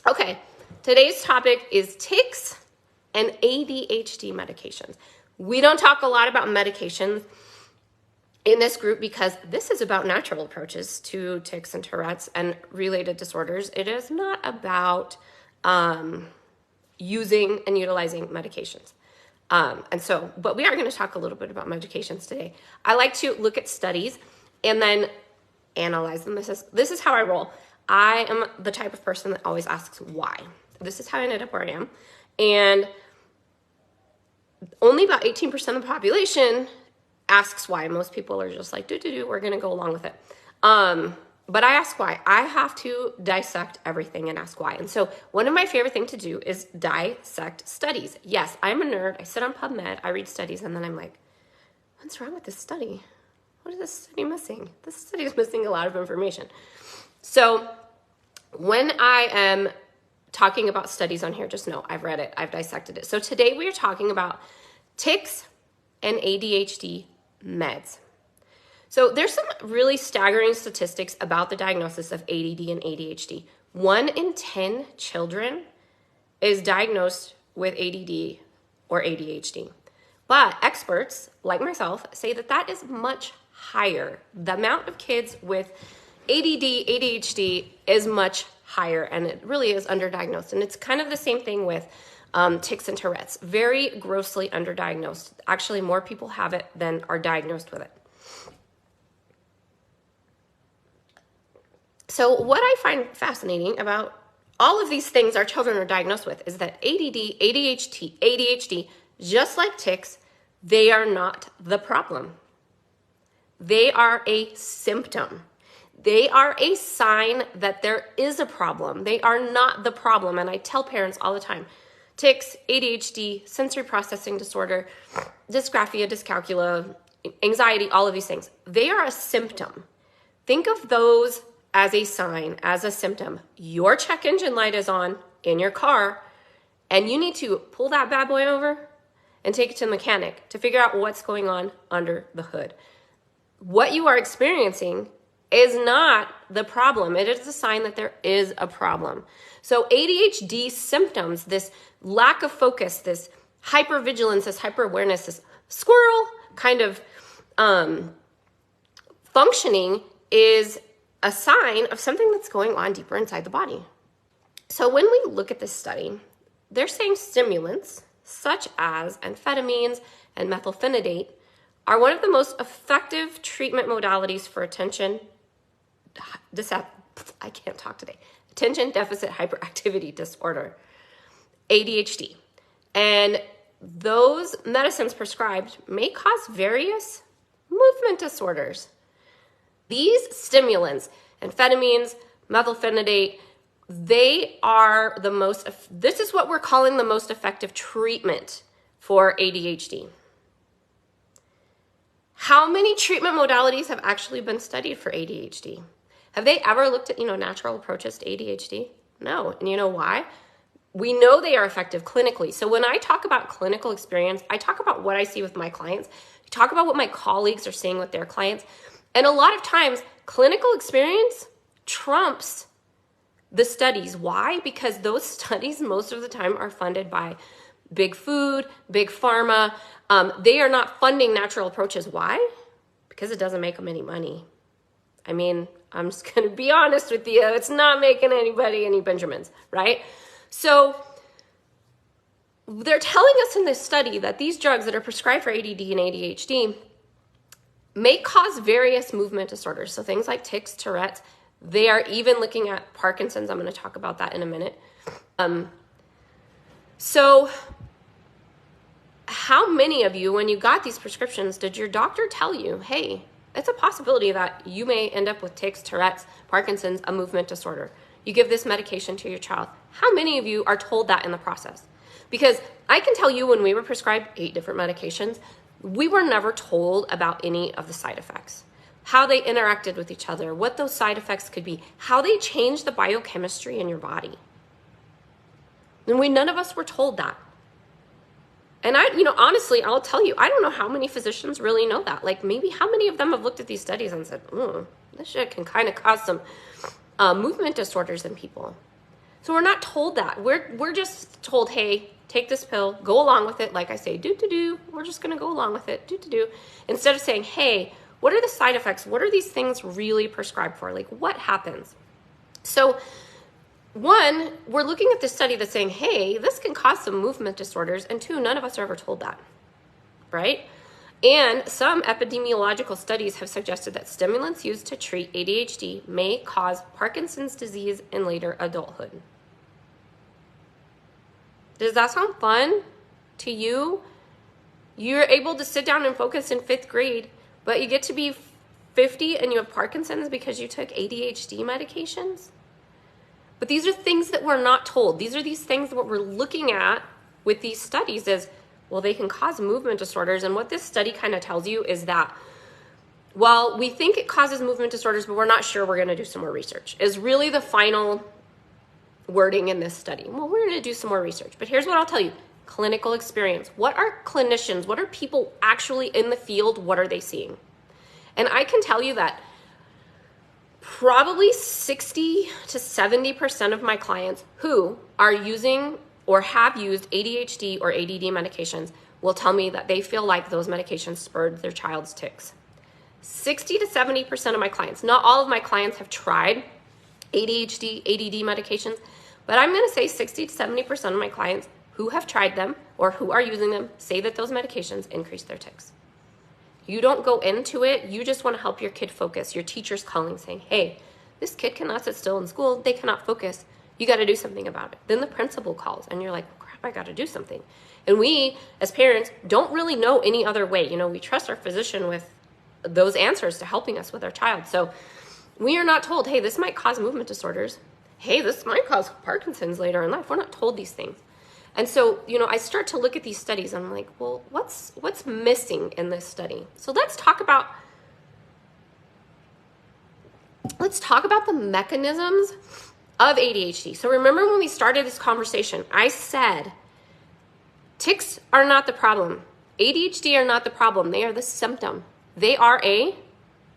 Okay, today's topic is tics and ADHD medications. We don't talk a lot about medications in this group because this is about natural approaches to tics and Tourette's and related disorders. It is not about using and utilizing medications. But we are going to talk a little bit about medications today. I like to look at studies and then analyze them. This is how I roll. I am the type of person that always asks why. This is how I ended up where I am. And only about 18% of the population asks why. Most people are just like, we're going to go along with it. But I ask why. I have to dissect everything and ask why. And so one of my favorite things to do is dissect studies. Yes, I'm a nerd. I sit on PubMed. I read studies, and then I'm like, what's wrong with this study? What is this study missing? This study is missing a lot of information. So when I am talking about studies on here, just know I've read it. I've dissected it. So today we are talking about tics and ADHD meds. So there's some really staggering statistics about the diagnosis of ADD and ADHD. 1 in 10 children is diagnosed with ADD or ADHD. But experts, like myself, say that that is much higher. The amount of kids with ADD, ADHD is much higher, and it really is underdiagnosed. And it's kind of the same thing with tics and Tourette's. Very grossly underdiagnosed. Actually, more people have it than are diagnosed with it. So what I find fascinating about all of these things our children are diagnosed with is that ADD, ADHD, just like tics, they are not the problem. They are a symptom. They are a sign that there is a problem. They are not the problem. And I tell parents all the time, tics, ADHD, sensory processing disorder, dysgraphia, dyscalculia, anxiety, all of these things, they are a symptom. Think of those as a sign, as a symptom. Your check engine light is on in your car, and you need to pull that bad boy over and take it to the mechanic to figure out what's going on under the hood. What you are experiencing is not the problem. It is a sign that there is a problem. So ADHD symptoms, this lack of focus, this hypervigilance, this hyperawareness, this squirrel kind of functioning is a sign of something that's going on deeper inside the body. So when we look at this study, they're saying stimulants such as amphetamines and methylphenidate are one of the most effective treatment modalities for attention deficit hyperactivity disorder, ADHD. And those medicines prescribed may cause various movement disorders. These stimulants, amphetamines, methylphenidate, they are this is what we're calling the most effective treatment for ADHD. How many treatment modalities have actually been studied for ADHD? Have they ever looked at, natural approaches to ADHD? No. And you know why? We know they are effective clinically. So when I talk about clinical experience, I talk about what I see with my clients. I talk about what my colleagues are seeing with their clients. And a lot of times, clinical experience trumps the studies. Why? Because those studies most of the time are funded by big food, big pharma. They are not funding natural approaches. Why? Because it doesn't make them any money. I mean, I'm just going to be honest with you. It's not making anybody any Benjamins, right? So they're telling us in this study that these drugs that are prescribed for ADD and ADHD may cause various movement disorders. So things like tics, Tourette's, they are even looking at Parkinson's. I'm going to talk about that in a minute. So how many of you, when you got these prescriptions, did your doctor tell you, hey, it's a possibility that you may end up with tics, Tourette's, Parkinson's, a movement disorder. You give this medication to your child. How many of you are told that in the process? Because I can tell you when we were prescribed 8 different medications, we were never told about any of the side effects, how they interacted with each other, what those side effects could be, how they change the biochemistry in your body. And none of us were told that. And honestly, I'll tell you, I don't know how many physicians really know that. Like maybe how many of them have looked at these studies and said, this shit can kind of cause some movement disorders in people. So we're not told that. We're just told, hey, take this pill, go along with it. Like I say, do. We're just going to go along with it, do. Instead of saying, hey, what are the side effects? What are these things really prescribed for? Like, what happens? So one, we're looking at this study that's saying, hey, this can cause some movement disorders. And two, none of us are ever told that, right? And some epidemiological studies have suggested that stimulants used to treat ADHD may cause Parkinson's disease in later adulthood. Does that sound fun to you? You're able to sit down and focus in 5th grade, but you get to be 50 and you have Parkinson's because you took ADHD medications? But these are things that we're not told. These are these things that what we're looking at with these studies is, well, they can cause movement disorders. And what this study kind of tells you is that, well, we think it causes movement disorders, but we're not sure. We're going to do some more research, is really the final wording in this study. Well, we're going to do some more research. But here's what I'll tell you. Clinical experience. What are clinicians? What are people actually in the field? What are they seeing? And I can tell you that probably 60 to 70% of my clients who are using or have used ADHD or ADD medications will tell me that they feel like those medications spurred their child's tics. 60 to 70% of my clients, not all of my clients have tried ADHD, ADD medications, but I'm going to say 60 to 70% of my clients who have tried them or who are using them say that those medications increase their tics. You don't go into it. You just want to help your kid focus. Your teacher's calling saying, hey, this kid cannot sit still in school. They cannot focus. You got to do something about it. Then the principal calls and you're like, well, crap, I got to do something. And we, as parents, don't really know any other way. You know, we trust our physician with those answers to helping us with our child. So we are not told, hey, this might cause movement disorders. Hey, this might cause Parkinson's later in life. We're not told these things. And so, you know, I start to look at these studies and I'm like, well, what's missing in this study? So let's talk about the mechanisms of ADHD. So remember when we started this conversation, I said, tics are not the problem. ADHD are not the problem. They are the symptom. They are a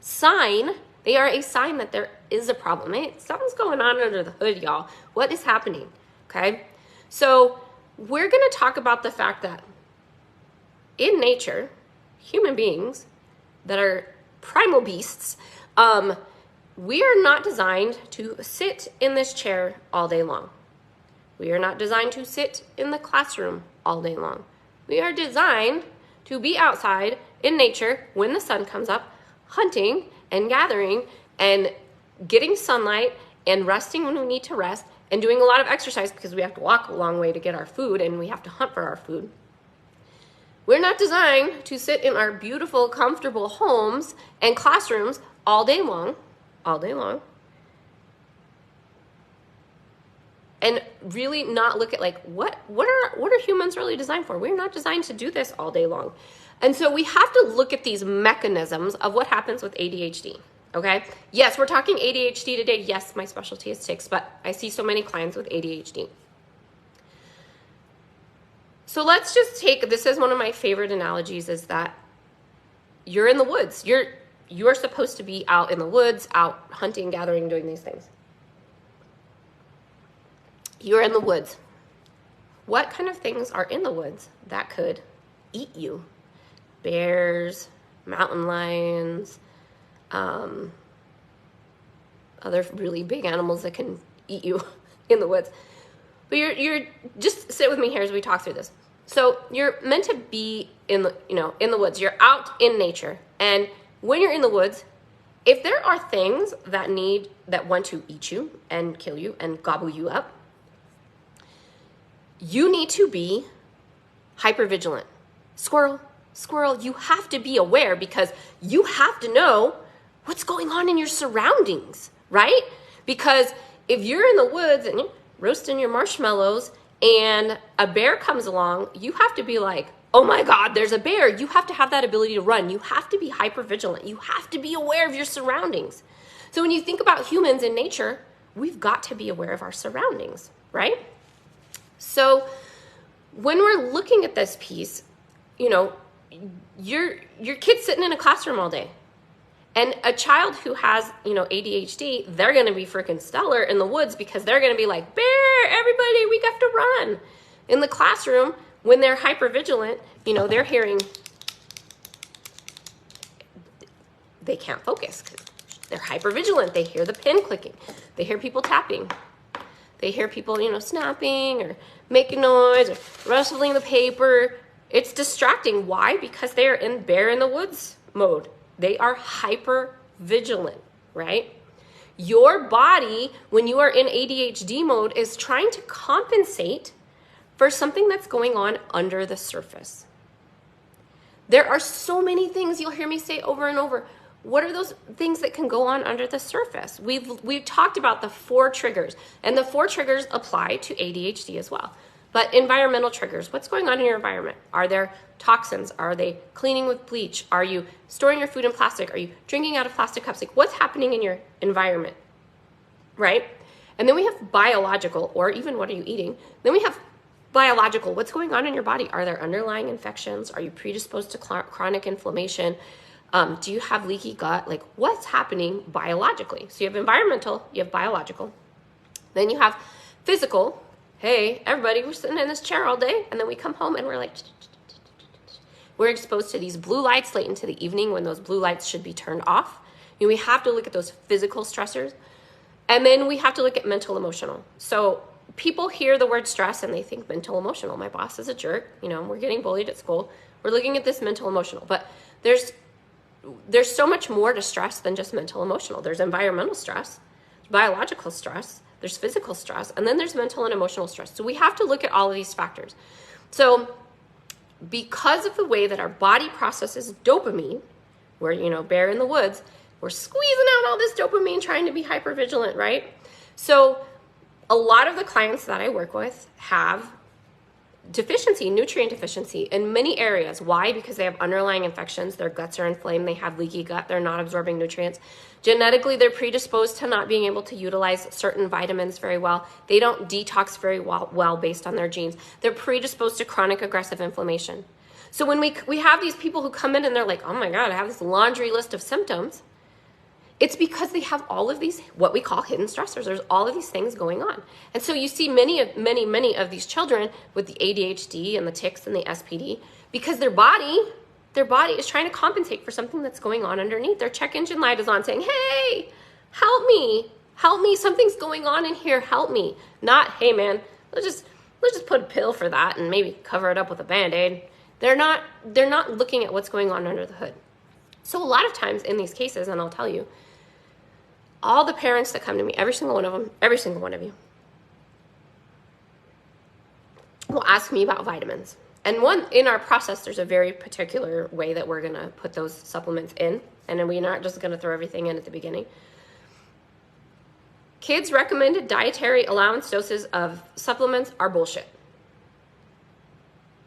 sign. They are a sign that there is a problem. Hey, something's going on under the hood, y'all. What is happening? Okay. So we're going to talk about the fact that in nature, human beings that are primal beasts, we are not designed to sit in this chair all day long. We are not designed to sit in the classroom all day long. We are designed to be outside in nature when the sun comes up, hunting and gathering and getting sunlight and resting when we need to rest and doing a lot of exercise because we have to walk a long way to get our food and we have to hunt for our food. We're not designed to sit in our beautiful, comfortable homes and classrooms all day long, and really not look at like, what are humans really designed for? We're not designed to do this all day long. And so we have to look at these mechanisms of what happens with ADHD. Okay. Yes, we're talking ADHD today. Yes, my specialty is tics, but I see so many clients with ADHD. So let's just take, this is one of my favorite analogies, is that you're in the woods. You're supposed to be out in the woods, out hunting, gathering, doing these things. You're in the woods. What kind of things are in the woods that could eat you? Bears, mountain lions, other really big animals that can eat you in the woods. But you're just sit with me here as we talk through this. So you're meant to be in the woods. You're out in nature. And when you're in the woods, if there are things that want to eat you and kill you and gobble you up, you need to be hypervigilant. Squirrel, you have to be aware because you have to know what's going on in your surroundings, right? Because if you're in the woods and you're roasting your marshmallows and a bear comes along, you have to be like, oh my God, there's a bear. You have to have that ability to run. You have to be hypervigilant. You have to be aware of your surroundings. So when you think about humans in nature, we've got to be aware of our surroundings, right? So when we're looking at this piece, your kid's sitting in a classroom all day. And a child who has, ADHD, they're going to be freaking stellar in the woods because they're going to be like, bear, everybody, we have to run. In the classroom, when they're hypervigilant, they're hearing, they can't focus because they're hypervigilant. They hear the pen clicking. They hear people tapping. They hear people, snapping or making noise or rustling the paper. It's distracting. Why? Because they are in bear in the woods mode. They are hyper vigilant, right? Your body, when you are in ADHD mode, is trying to compensate for something that's going on under the surface. There are so many things you'll hear me say over and over. What are those things that can go on under the surface? We've talked about the 4 triggers, and the 4 triggers apply to ADHD as well. But environmental triggers, what's going on in your environment? Are there toxins? Are they cleaning with bleach? Are you storing your food in plastic? Are you drinking out of plastic cups? Like, what's happening in your environment, right? And then we have biological, or even what are you eating? Then we have biological, what's going on in your body? Are there underlying infections? Are you predisposed to chronic inflammation? Do you have leaky gut? Like, what's happening biologically? So you have environmental, you have biological. Then you have physical. Hey, everybody, we're sitting in this chair all day, and then we come home and we're like, we're exposed to these blue lights late into the evening when those blue lights should be turned off. We have to look at those physical stressors, and then we have to look at mental, emotional. So people hear the word stress and they think mental, emotional. My boss is a jerk. We're getting bullied at school. We're looking at this mental, emotional, but there's so much more to stress than just mental, emotional. There's environmental stress, biological stress, there's physical stress, and then there's mental and emotional stress. So we have to look at all of these factors. So because of the way that our body processes dopamine, we're, bear in the woods, we're squeezing out all this dopamine trying to be hypervigilant, right? So a lot of the clients that I work with have deficiency, nutrient deficiency in many areas. Why? Because they have underlying infections. Their guts are inflamed. They have leaky gut. They're not absorbing nutrients. Genetically, they're predisposed to not being able to utilize certain vitamins very well. They don't detox very well based on their genes. They're predisposed to chronic aggressive inflammation. So when we have these people who come in and they're like, oh my God, I have this laundry list of symptoms, it's because they have all of these, what we call hidden stressors. There's all of these things going on. And so you see many of these children with the ADHD and the tics and the SPD, because their body is trying to compensate for something that's going on underneath. Their check engine light is on saying, hey, help me, something's going on in here, help me. Not, hey man, let's just put a pill for that and maybe cover it up with a Band-Aid. They're not looking at what's going on under the hood. So a lot of times in these cases, and I'll tell you, all the parents that come to me, every single one of you, will ask me about vitamins. And in our process, there's a very particular way that we're going to put those supplements in. And then we're not just going to throw everything in at the beginning. Kids' recommended dietary allowance doses of supplements are bullshit.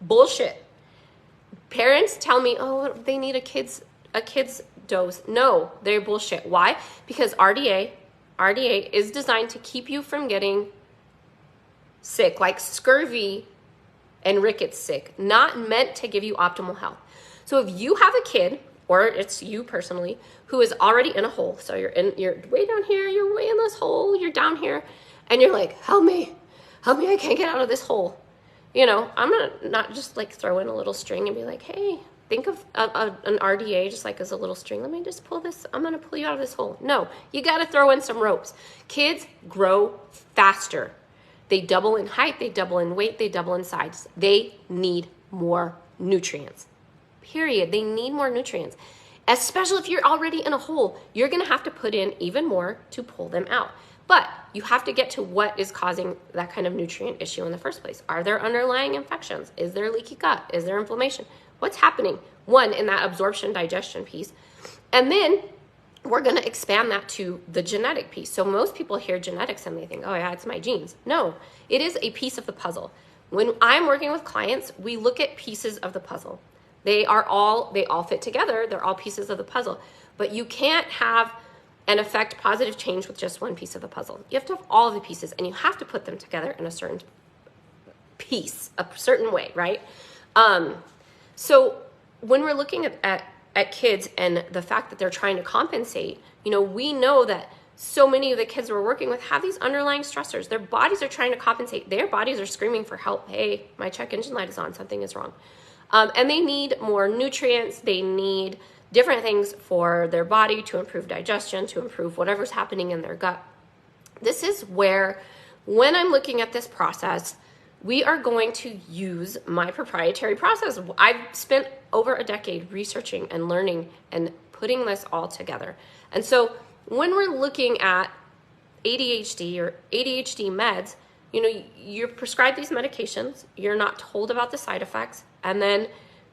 Bullshit. Parents tell me, oh, they need a kid's dose. No, they're bullshit. Why? Because RDA is designed to keep you from getting sick, like scurvy and rickets sick, not meant to give you optimal health. So if you have a kid, or it's you personally, who is already in a hole, so you're way down here, you're way in this hole, you're down here, and you're like, help me, I can't get out of this hole. I'm gonna not just like throw in a little string and be like, hey, think of an RDA just like as a little string. Let me just pull this. I'm going to pull you out of this hole. No, you got to throw in some ropes. Kids grow faster. They double in height. They double in weight. They double in size. They need more nutrients. Period. They need more nutrients. Especially if you're already in a hole, you're going to have to put in even more to pull them out. But you have to get to what is causing that kind of nutrient issue in the first place. Are there underlying infections? Is there leaky gut? Is there inflammation? What's happening? One, in that absorption digestion piece. And then we're going to expand that to the genetic piece. So most people hear genetics and they think, oh yeah, it's my genes. No, it is a piece of the puzzle. When I'm working with clients, we look at pieces of the puzzle. They all fit together. They're all pieces of the puzzle. But you can't have and affect positive change with just one piece of the puzzle. You have to have all of the pieces, and you have to put them together in a certain piece, a certain way, right? So when we're looking at at kids and the fact that they're trying to compensate, we know that so many of the kids we're working with have these underlying stressors. Their bodies are trying to compensate. Their bodies are screaming for help. Hey, my check engine light is on. Something is wrong. And they need more nutrients. They need different things for their body to improve digestion, to improve whatever's happening in their gut. This is where, when I'm looking at this process, we are going to use my proprietary process. I've spent over a decade researching and learning and putting this all together. And so when we're looking at ADHD or ADHD meds, you're prescribed these medications, you're not told about the side effects, and then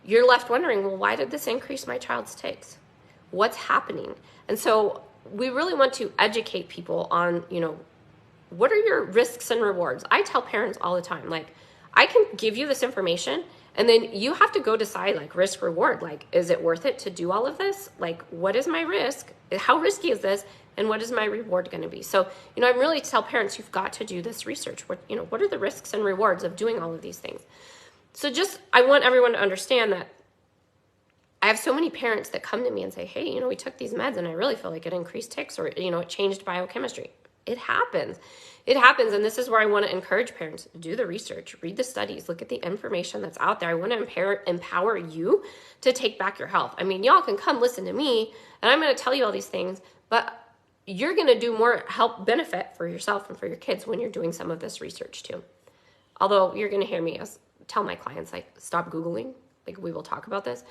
you're left wondering, well, why did this increase my child's tics? What's happening? And so we really want to educate people on, what are your risks and rewards? I tell parents all the time, I can give you this information, and then you have to go decide, risk reward. Is it worth it to do all of this? What is my risk? How risky is this? And what is my reward going to be? So, I really tell parents, you've got to do this research. What are the risks and rewards of doing all of these things? So I want everyone to understand that I have so many parents that come to me and say, hey, we took these meds and I really feel like it increased tics, or, it changed biochemistry. It happens. It happens. And this is where I want to encourage parents, do the research, read the studies, look at the information that's out there. I want to empower you to take back your health. Y'all can come listen to me and I'm going to tell you all these things, but you're going to do more help benefit for yourself and for your kids when you're doing some of this research too. Although you're going to hear me tell my clients, stop Googling. We will talk about this.